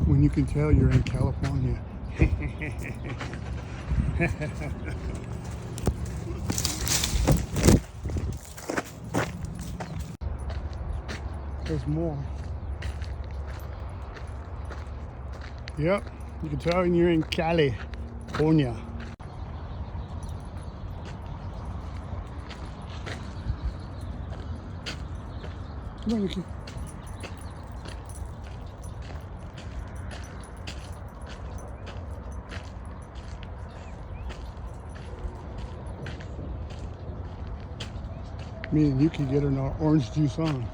when you can tell you're in California. There's more. Yep, you can tell when you're in California. Come on, Nikki. Me and Yuki get an orange juice on.